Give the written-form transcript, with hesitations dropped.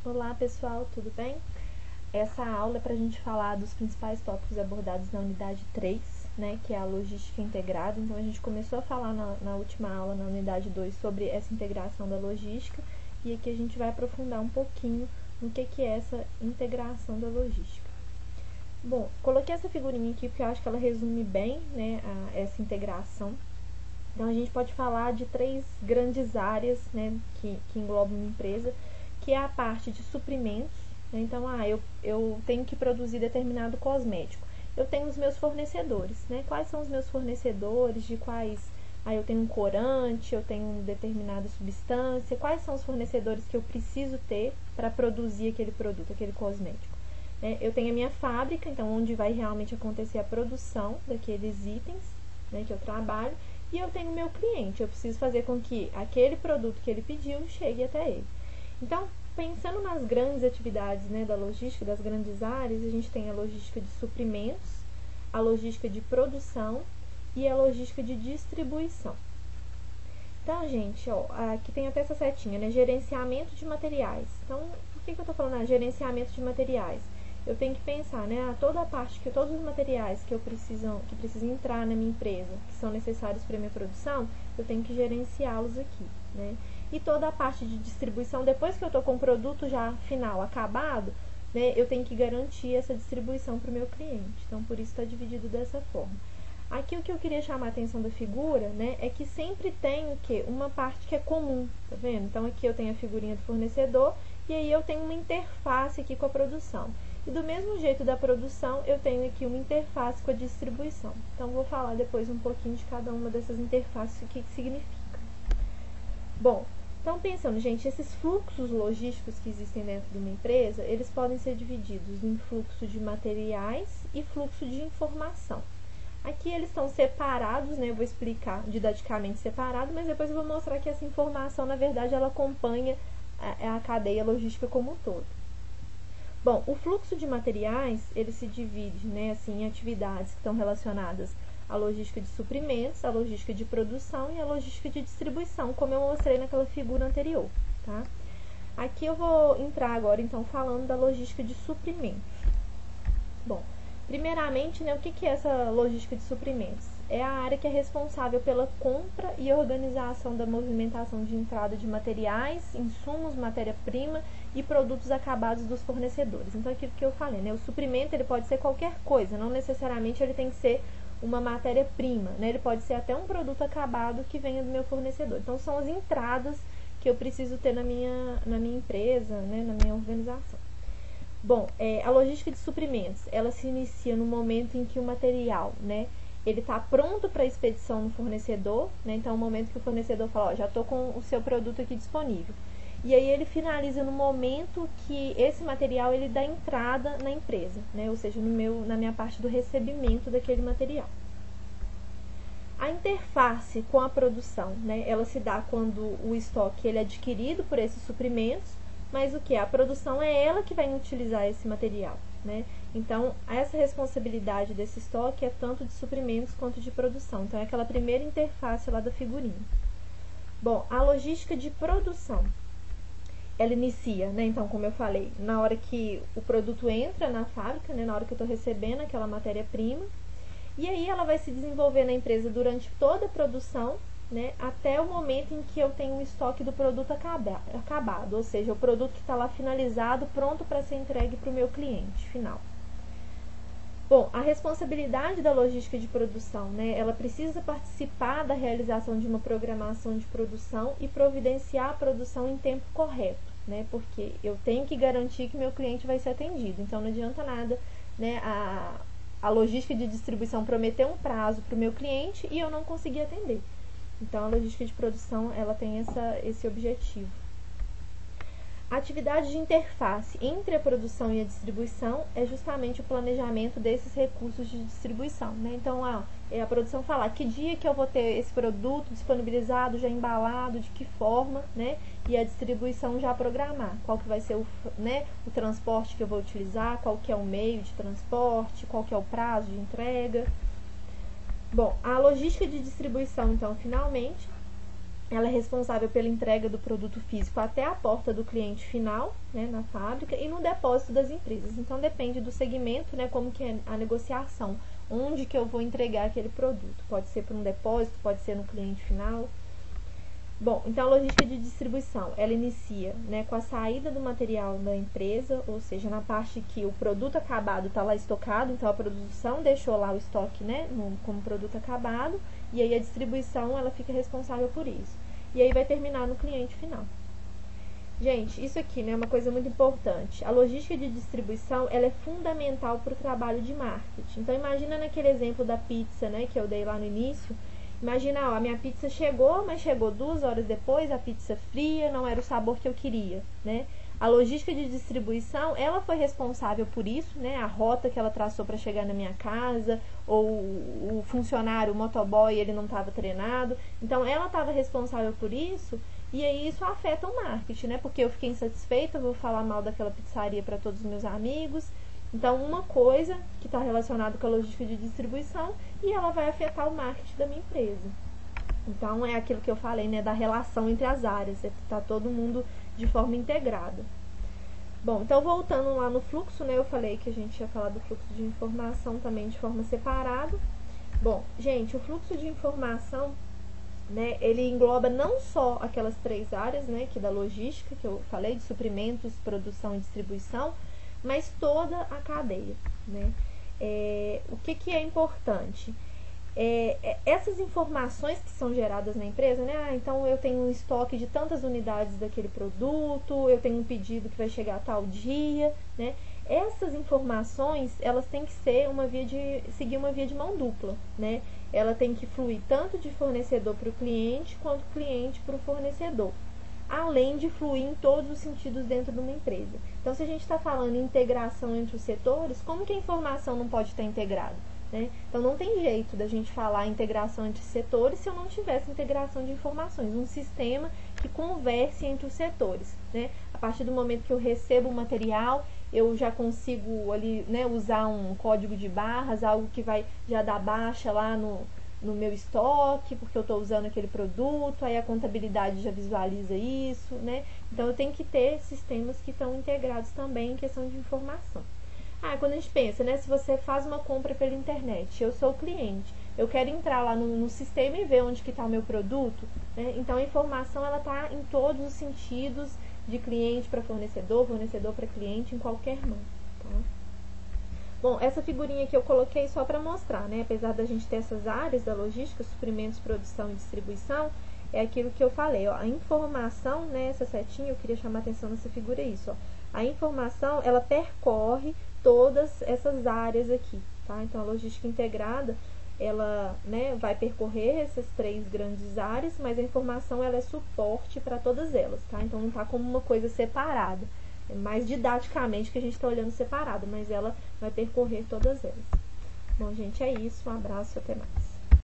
Olá pessoal, tudo bem? Essa aula é para a gente falar dos principais tópicos abordados na unidade 3, né, que é a logística integrada. Então a gente começou a falar na última aula, na unidade 2, sobre essa integração da logística, e aqui a gente vai aprofundar um pouquinho no que é essa integração da logística. Bom, coloquei essa figurinha aqui porque eu acho que ela resume bem, né, essa integração. Então a gente pode falar de três grandes áreas, né, que englobam uma empresa, que é a parte de suprimentos, né? Então, eu tenho que produzir determinado cosmético. Eu tenho os meus fornecedores, né? Quais são os meus fornecedores, de quais... eu tenho um corante, eu tenho determinada substância. Quais são os fornecedores que eu preciso ter para produzir aquele produto, aquele cosmético? Eu tenho a minha fábrica, então, onde vai realmente acontecer a produção daqueles itens, né, que eu trabalho. E eu tenho o meu cliente, eu preciso fazer com que aquele produto que ele pediu chegue até ele. Então, pensando nas grandes atividades, né, da logística, das grandes áreas, a gente tem a logística de suprimentos, a logística de produção e a logística de distribuição. Então, gente, aqui tem até essa setinha, né, gerenciamento de materiais. Então, por que eu estou falando gerenciamento de materiais? Eu tenho que pensar, né, toda a parte, todos os materiais que precisam entrar na minha empresa, que são necessários para a minha produção, eu tenho que gerenciá-los aqui, né? E toda a parte de distribuição, depois que eu estou com o produto já final, acabado, né, eu tenho que garantir essa distribuição para o meu cliente. Então, por isso está dividido dessa forma. Aqui o que eu queria chamar a atenção da figura, né, é que sempre tem o quê? Uma parte que é comum, tá vendo? Então, aqui eu tenho a figurinha do fornecedor e aí eu tenho uma interface aqui com a produção. E do mesmo jeito da produção, eu tenho aqui uma interface com a distribuição. Então, vou falar depois um pouquinho de cada uma dessas interfaces, o que significa. Bom, então pensando, gente, esses fluxos logísticos que existem dentro de uma empresa, eles podem ser divididos em fluxo de materiais e fluxo de informação. Aqui eles estão separados, né? Eu vou explicar didaticamente separado, mas depois eu vou mostrar que essa informação, na verdade, ela acompanha a cadeia logística como um todo. Bom, o fluxo de materiais, ele se divide, né, assim, em atividades que estão relacionadas à logística de suprimentos, à logística de produção e à logística de distribuição, como eu mostrei naquela figura anterior, tá? Aqui eu vou entrar agora, então, falando da logística de suprimentos. Bom, primeiramente, né, o que é essa logística de suprimentos? É a área que é responsável pela compra e organização da movimentação de entrada de materiais, insumos, matéria-prima e produtos acabados dos fornecedores. Então, aquilo que eu falei, né, o suprimento ele pode ser qualquer coisa, não necessariamente ele tem que ser uma matéria-prima, né, ele pode ser até um produto acabado que venha do meu fornecedor. Então, são as entradas que eu preciso ter na minha empresa, né, na minha organização. Bom, a logística de suprimentos, ela se inicia no momento em que o material, né, ele está pronto para expedição no fornecedor, né, então é o momento que o fornecedor fala, já estou com o seu produto aqui disponível. E aí ele finaliza no momento que esse material ele dá entrada na empresa, né, ou seja, na minha parte do recebimento daquele material. A interface com a produção, né, ela se dá quando o estoque ele é adquirido por esses suprimentos, mas o que? A produção é ela que vai utilizar esse material, né? Então, essa responsabilidade desse estoque é tanto de suprimentos quanto de produção. Então, é aquela primeira interface lá da figurinha. Bom, a logística de produção, ela inicia, né? Então, como eu falei, na hora que o produto entra na fábrica, né? Na hora que eu estou recebendo aquela matéria-prima, e aí ela vai se desenvolver na empresa durante toda a produção, né, até o momento em que eu tenho o estoque do produto acabado, ou seja, o produto que está lá finalizado, pronto para ser entregue para o meu cliente final. Bom, a responsabilidade da logística de produção, né, ela precisa participar da realização de uma programação de produção e providenciar a produção em tempo correto, né, porque eu tenho que garantir que meu cliente vai ser atendido, então não adianta nada, né, a logística de distribuição prometer um prazo para o meu cliente e eu não conseguir atender. Então, a logística de produção, ela tem esse objetivo. A atividade de interface entre a produção e a distribuição é justamente o planejamento desses recursos de distribuição, né? Então, a produção falar que dia que eu vou ter esse produto disponibilizado, já embalado, de que forma, né? E a distribuição já programar qual que vai ser o transporte que eu vou utilizar, qual que é o meio de transporte, qual que é o prazo de entrega. Bom, a logística de distribuição, então, finalmente, ela é responsável pela entrega do produto físico até a porta do cliente final, né, na fábrica, e no depósito das empresas. Então, depende do segmento, né, como que é a negociação, onde que eu vou entregar aquele produto. Pode ser para um depósito, pode ser no cliente final. Bom, então a logística de distribuição, ela inicia, né, com a saída do material da empresa, ou seja, na parte que o produto acabado está lá estocado, então a produção deixou lá o estoque, né, como produto acabado, e aí a distribuição, ela fica responsável por isso. E aí vai terminar no cliente final. Gente, isso aqui, né, é uma coisa muito importante. A logística de distribuição, ela é fundamental para o trabalho de marketing. Então, imagina naquele exemplo da pizza, né, que eu dei lá no início. Imagina, ó, a minha pizza chegou, mas chegou 2 horas depois, a pizza fria, não era o sabor que eu queria, né? A logística de distribuição, ela foi responsável por isso, né? A rota que ela traçou para chegar na minha casa, ou o funcionário, o motoboy, ele não estava treinado. Então, ela estava responsável por isso, e aí isso afeta o marketing, né? Porque eu fiquei insatisfeita, vou falar mal daquela pizzaria para todos os meus amigos. Então, uma coisa que está relacionada com a logística de distribuição e ela vai afetar o marketing da minha empresa. Então, é aquilo que eu falei, né, da relação entre as áreas, está todo mundo de forma integrada. Bom, então voltando lá no fluxo, né, eu falei que a gente ia falar do fluxo de informação também de forma separada. Bom, gente, o fluxo de informação, né, ele engloba não só aquelas 3 áreas, né, que da logística, que eu falei, de suprimentos, produção e distribuição, mas toda a cadeia, né? O que é importante? Essas informações que são geradas na empresa, né? Então eu tenho um estoque de tantas unidades daquele produto, eu tenho um pedido que vai chegar a tal dia, né? Essas informações, elas têm que ser seguir uma via de mão dupla, né? Ela tem que fluir tanto de fornecedor para o cliente, quanto cliente para o fornecedor, além de fluir em todos os sentidos dentro de uma empresa. Então, se a gente está falando em integração entre os setores, como que a informação não pode estar integrada, né? Então, não tem jeito da gente falar integração entre setores se eu não tivesse integração de informações, um sistema que converse entre os setores, né? A partir do momento que eu recebo o material, eu já consigo ali, né, usar um código de barras, algo que vai já dar baixa lá no meu estoque, porque eu estou usando aquele produto, aí a contabilidade já visualiza isso, né? Então, eu tenho que ter sistemas que estão integrados também em questão de informação. Quando a gente pensa, né? Se você faz uma compra pela internet, eu sou o cliente, eu quero entrar lá no sistema e ver onde que está o meu produto, né? Então, a informação, ela está em todos os sentidos, de cliente para fornecedor, fornecedor para cliente, em qualquer mão, tá? Bom, essa figurinha aqui eu coloquei só para mostrar, né? Apesar da gente ter essas áreas da logística, suprimentos, produção e distribuição, é aquilo que eu falei, ó. A informação, né? Essa setinha, eu queria chamar a atenção nessa figura, é isso, ó. A informação, ela percorre todas essas áreas aqui, tá? Então, a logística integrada, ela, né, vai percorrer essas 3 grandes áreas, mas a informação, ela é suporte para todas elas, tá? Então, não tá como uma coisa separada. É mais didaticamente que a gente está olhando separado, mas ela vai percorrer todas elas. Bom, gente, é isso. Um abraço e até mais.